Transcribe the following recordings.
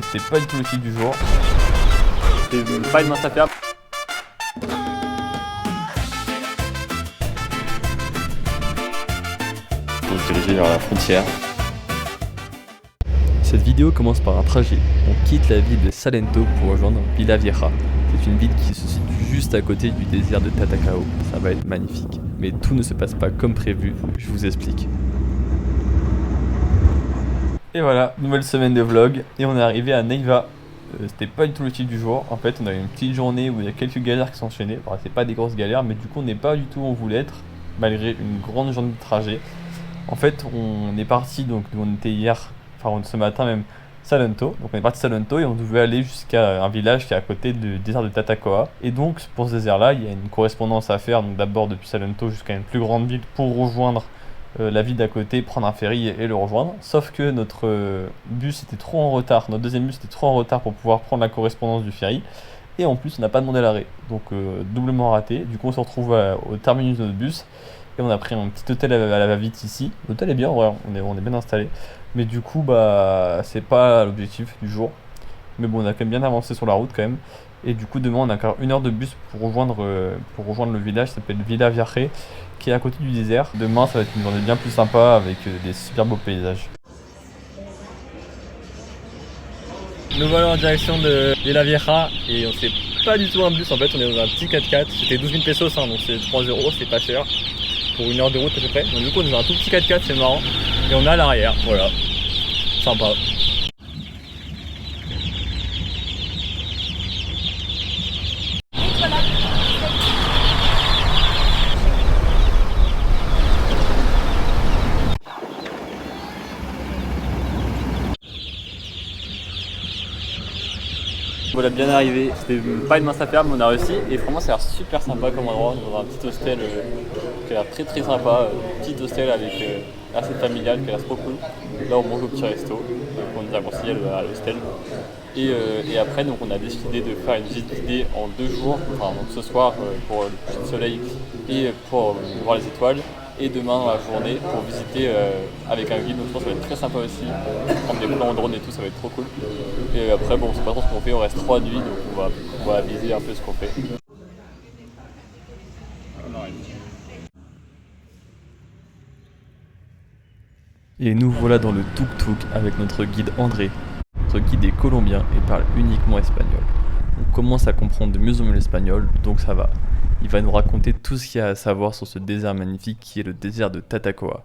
C'était pas du tout le style du jour. C'était pas une mince affaire. Faut se diriger vers la frontière. Cette vidéo commence par un trajet. On quitte la ville de Salento pour rejoindre Villa Vieja. C'est une ville qui se situe juste à côté du désert de Tatacao. Ça va être magnifique. Mais tout ne se passe pas comme prévu, je vous explique. Et voilà, nouvelle semaine de vlog. Et on est arrivé à Neiva. C'était pas du tout le style du jour. En fait, on a eu une petite journée où il y a quelques galères qui s'enchaînaient. Enfin, c'est pas des grosses galères, mais du coup, on n'est pas du tout où on voulait être, malgré une grande journée de trajet. En fait, on est parti, donc on était hier, enfin ce matin même, Salento. Donc on est parti de Salento et on devait aller jusqu'à un village qui est à côté du désert de Tatacoa. Et donc pour ce désert-là, il y a une correspondance à faire, donc d'abord depuis Salento jusqu'à une plus grande ville pour rejoindre la ville d'à côté, prendre un ferry et le rejoindre. Sauf que notre bus était trop en retard, notre deuxième bus était trop en retard pour pouvoir prendre la correspondance du ferry. Et en plus, on n'a pas demandé l'arrêt, donc doublement raté. Du coup, on se retrouve au terminus de notre bus. Et on a pris un petit hôtel à la va-vite ici. L'hôtel est bien, ouais, on est bien installé. Mais du coup, bah, c'est pas l'objectif du jour. Mais bon, on a quand même bien avancé sur la route quand même. Et du coup, demain, on a encore 1 heure de bus pour rejoindre le village qui s'appelle Villa Vieja, qui est à côté du désert. Demain, ça va être une journée bien plus sympa avec des super beaux paysages. Nous voilà en direction de Villa Vieja et on sait pas du tout un bus en fait, on est dans un petit 4x4. C'était 12 000 pesos, hein, donc c'est 3 euros, c'est pas cher. Pour 1 heure de route à peu près. Donc du coup on est dans un tout petit 4x4, c'est marrant. Et on est à l'arrière, voilà. Sympa. Voilà, bien arrivé. C'était pas une mince affaire, mais on a réussi. Et vraiment, ça a l'air super sympa comme endroit. Dans un petit hostel qui a l'air très très sympa. Petit hostel avec assez familial qui a l'air trop cool. Là, on mange au petit resto. Donc, on nous a conseillé à l'hostel. Et après, donc, on a décidé de faire une visite guidée en 2 jours. Enfin, donc ce soir pour le coucher de soleil et pour voir les étoiles. Et demain dans la journée pour visiter avec un guide, donc je pense que ça va être très sympa aussi, prendre des plans en drone et tout, ça va être trop cool. Et après bon, c'est pas trop ce qu'on fait, on reste 3 nuits, donc on va aviser un peu ce qu'on fait. Et nous voilà dans le tuk-tuk avec notre guide André. Notre guide est colombien et parle uniquement espagnol. On commence à comprendre de mieux en mieux l'espagnol, donc ça va. Il va nous raconter tout ce qu'il y a à savoir sur ce désert magnifique qui est le désert de Tatacoa.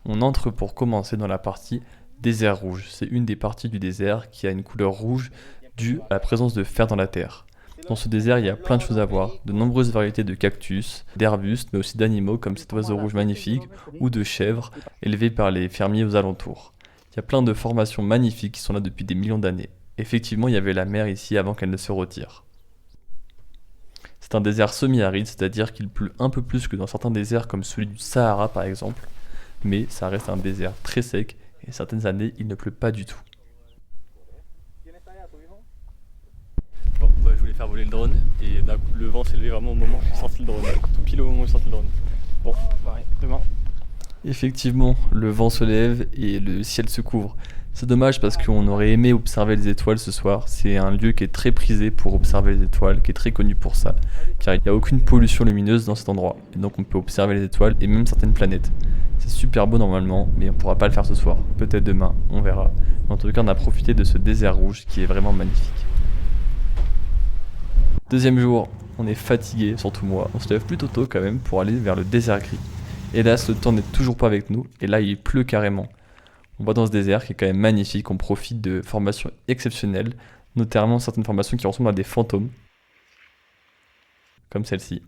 On entre pour commencer dans la partie désert rouge. C'est une des parties du désert qui a une couleur rouge due à la présence de fer dans la terre. Dans ce désert, il y a plein de choses à voir, de nombreuses variétés de cactus, d'arbustes, mais aussi d'animaux comme cet oiseau rouge magnifique ou de chèvres élevés par les fermiers aux alentours. Il y a plein de formations magnifiques qui sont là depuis des millions d'années. Effectivement, il y avait la mer ici avant qu'elle ne se retire. C'est un désert semi-aride, c'est-à-dire qu'il pleut un peu plus que dans certains déserts comme celui du Sahara par exemple, mais ça reste un désert très sec et certaines années il ne pleut pas du tout. Bon, bah, je voulais faire voler le drone et le vent s'est levé vraiment au moment où j'ai sorti le drone, tout pile au moment où j'ai sorti le drone. Bon, pareil, demain. Effectivement, le vent se lève et le ciel se couvre. C'est dommage parce qu'on aurait aimé observer les étoiles ce soir. C'est un lieu qui est très prisé pour observer les étoiles, qui est très connu pour ça, car il n'y a aucune pollution lumineuse dans cet endroit. Et donc on peut observer les étoiles et même certaines planètes. C'est super beau normalement, mais on pourra pas le faire ce soir. Peut-être demain, on verra. Mais en tout cas, on a profité de ce désert rouge qui est vraiment magnifique. Deuxième jour, on est fatigué, surtout moi. On se lève plutôt tôt quand même pour aller vers le désert gris. Hélas, le temps n'est toujours pas avec nous, et là il pleut carrément. On va dans ce désert qui est quand même magnifique, on profite de formations exceptionnelles, notamment certaines formations qui ressemblent à des fantômes, comme celle-ci.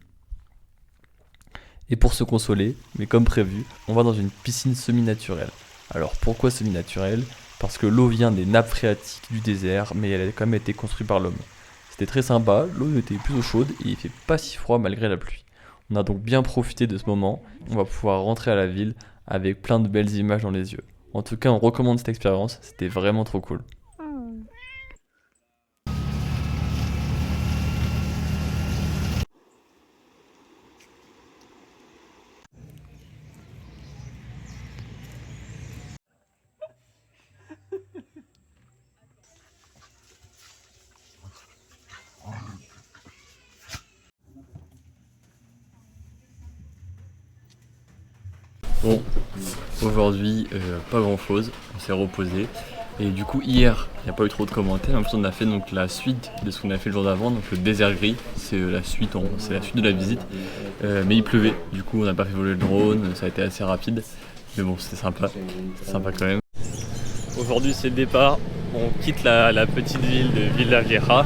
Et pour se consoler, mais comme prévu, on va dans une piscine semi-naturelle. Alors pourquoi semi-naturelle ? Parce que l'eau vient des nappes phréatiques du désert, mais elle a quand même été construite par l'homme. C'était très sympa, l'eau était plutôt chaude et il fait pas si froid malgré la pluie. On a donc bien profité de ce moment, on va pouvoir rentrer à la ville avec plein de belles images dans les yeux. En tout cas, on recommande cette expérience, c'était vraiment trop cool. Bon, aujourd'hui, pas grand chose, on s'est reposé. Et du coup, hier, il n'y a pas eu trop de commentaires. En plus, on a fait donc la suite de ce qu'on a fait le jour d'avant, donc le désert gris. C'est la suite, de la visite. Mais il pleuvait, du coup, on n'a pas fait voler le drone, ça a été assez rapide. Mais bon, c'était sympa quand même. Aujourd'hui, c'est le départ. On quitte la petite ville de Villa Vieja.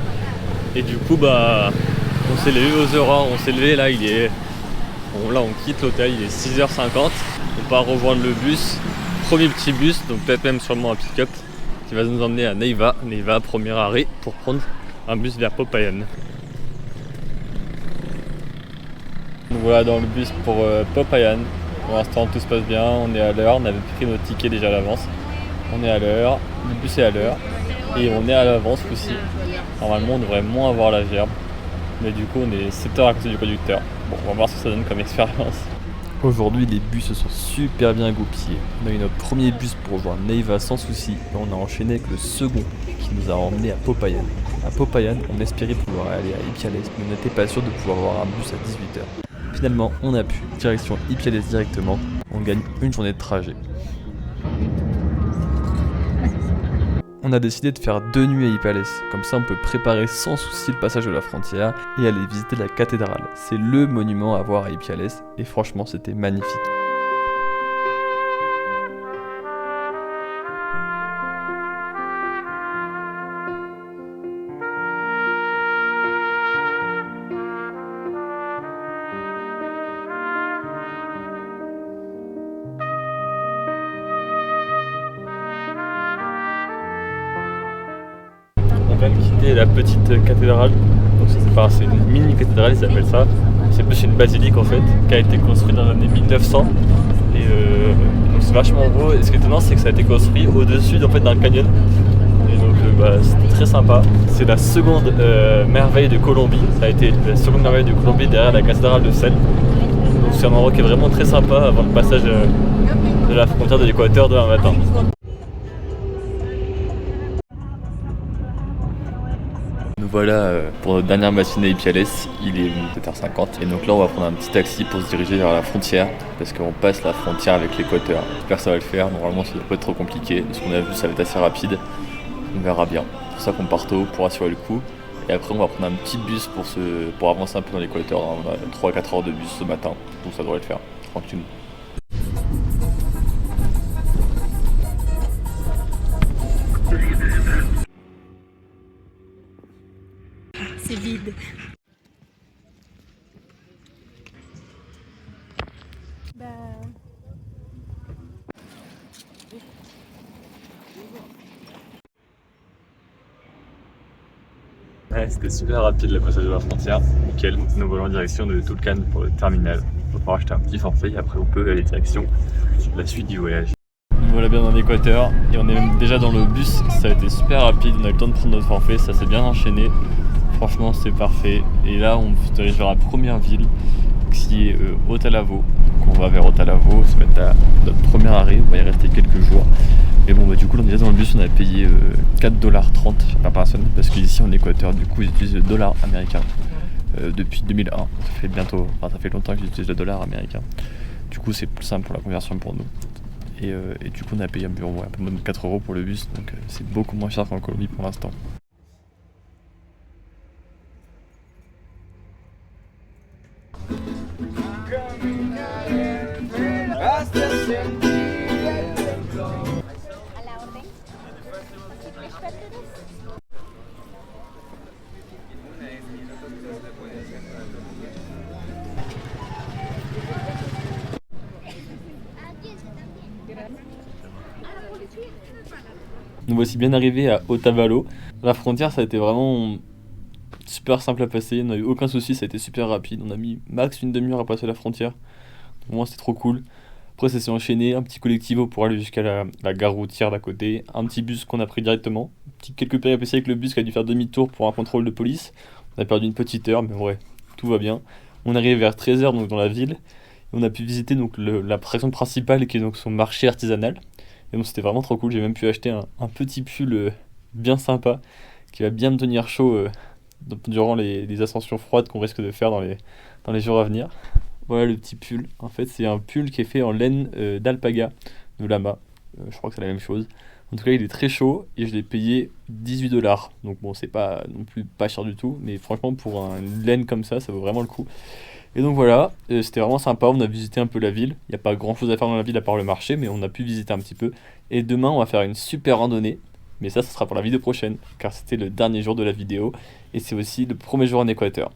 Et du coup, on s'est levé aux heures, on s'est levé là, là on quitte l'hôtel, il est 6h50. On part rejoindre le bus, premier petit bus, donc peut-être même sûrement un pick-up qui va nous emmener à Neiva, premier arrêt pour prendre un bus vers Popayan. Donc voilà dans le bus pour Popayan. Pour l'instant tout se passe bien, on est à l'heure, on avait pris nos tickets déjà à l'avance. On est à l'heure, le bus est à l'heure et on est à l'avance aussi. Normalement on devrait moins avoir la gerbe, mais du coup on est 7 heures à côté du conducteur. Bon, on va voir ce que ça donne comme expérience. Aujourd'hui les bus se sont super bien goupillés. On a eu notre premier bus pour rejoindre Neiva sans souci et on a enchaîné avec le second qui nous a emmené à Popayan. À Popayan, on espérait pouvoir aller à Ipiales, mais on n'était pas sûr de pouvoir avoir un bus à 18h. Finalement, on a pu, direction Ipiales directement. On gagne une journée de trajet. On a décidé de faire 2 nuits à Ipiales, comme ça on peut préparer sans souci le passage de la frontière et aller visiter la cathédrale. C'est le monument à voir à Ipiales et franchement c'était magnifique. On vient de quitter la petite cathédrale, donc c'est une mini cathédrale, ils appellent ça. C'est plus une basilique en fait, qui a été construite dans les années 1900. Et donc c'est vachement beau. Et ce qui est étonnant, c'est que ça a été construit au-dessus en fait, d'un canyon. Et donc c'était très sympa. C'est la seconde merveille de Colombie. Ça a été la seconde merveille de Colombie derrière la cathédrale de Celle. Donc c'est un endroit qui est vraiment très sympa avant le passage de la frontière de l'Équateur demain matin. Nous voilà pour notre dernière matinée à Ipiales, il est 7h50 et donc là on va prendre un petit taxi pour se diriger vers la frontière parce qu'on passe la frontière avec l'Équateur. J'espère que ça va le faire, normalement ça ne doit pas être trop compliqué, de ce qu'on a vu ça va être assez rapide, on verra bien. C'est pour ça qu'on part tôt pour assurer le coup et après on va prendre un petit bus pour avancer un peu dans l'Équateur, on a 3-4 heures de bus ce matin, donc ça devrait le faire, tranquille. C'est vide. Ouais, c'était super rapide le passage de la frontière, nickel. Nous volons en direction de Tulcán pour le terminal. Il va falloir acheter un petit forfait et après on peut aller direction la suite du voyage. Nous voilà bien dans l'Équateur et on est même déjà dans le bus, ça a été super rapide, on a eu le temps de prendre notre forfait, ça s'est bien enchaîné. Franchement c'est parfait. Et là on se dirige vers la première ville qui est Otálavo. Donc on va vers Otálavo, ça va être notre premier arrêt, on va y rester quelques jours. Mais bon du coup on est déjà dans le bus, on a payé 4,30$ par personne parce qu'ici en Équateur du coup ils utilisent le dollar américain depuis 2001. Ça fait longtemps qu'ils utilisent le dollar américain. Du coup c'est plus simple pour la conversion pour nous. Et du coup on a payé un peu moins de 4€ pour le bus, donc c'est beaucoup moins cher qu'en Colombie pour l'instant. Nous voici bien arrivés à Otavalo. La frontière, ça a été vraiment super simple à passer, on n'a eu aucun souci, ça a été super rapide. On a mis max une demi-heure à passer la frontière. Pour moi, c'était trop cool. Après, ça s'est enchaîné, un petit collectivo pour aller jusqu'à la gare routière d'à côté, un petit bus qu'on a pris directement, quelques péripéties avec le bus qui a dû faire demi-tour pour un contrôle de police. On a perdu une petite heure, mais ouais, tout va bien. On est arrivé vers 13h donc dans la ville, et on a pu visiter donc l'attraction principale qui est donc son marché artisanal. Et donc c'était vraiment trop cool, j'ai même pu acheter un petit pull bien sympa qui va bien me tenir chaud durant les ascensions froides qu'on risque de faire dans les jours à venir. Voilà le petit pull. En fait, c'est un pull qui est fait en laine d'alpaga, de lama. Je crois que c'est la même chose. En tout cas, il est très chaud et je l'ai payé 18 $. Donc bon, c'est pas non plus pas cher du tout, mais franchement, pour une laine comme ça vaut vraiment le coup. Et donc voilà, c'était vraiment sympa. On a visité un peu la ville. Il n'y a pas grand chose à faire dans la ville à part le marché, mais on a pu visiter un petit peu. Et demain, on va faire une super randonnée. Mais ça, ce sera pour la vidéo prochaine, car c'était le dernier jour de la vidéo. Et c'est aussi le premier jour en Équateur.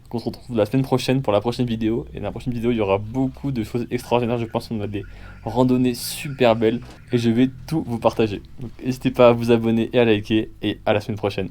Donc on se retrouve la semaine prochaine pour la prochaine vidéo. Et dans la prochaine vidéo, il y aura beaucoup de choses extraordinaires. Je pense qu'on a des randonnées super belles. Et je vais tout vous partager. Donc n'hésitez pas à vous abonner et à liker. Et à la semaine prochaine.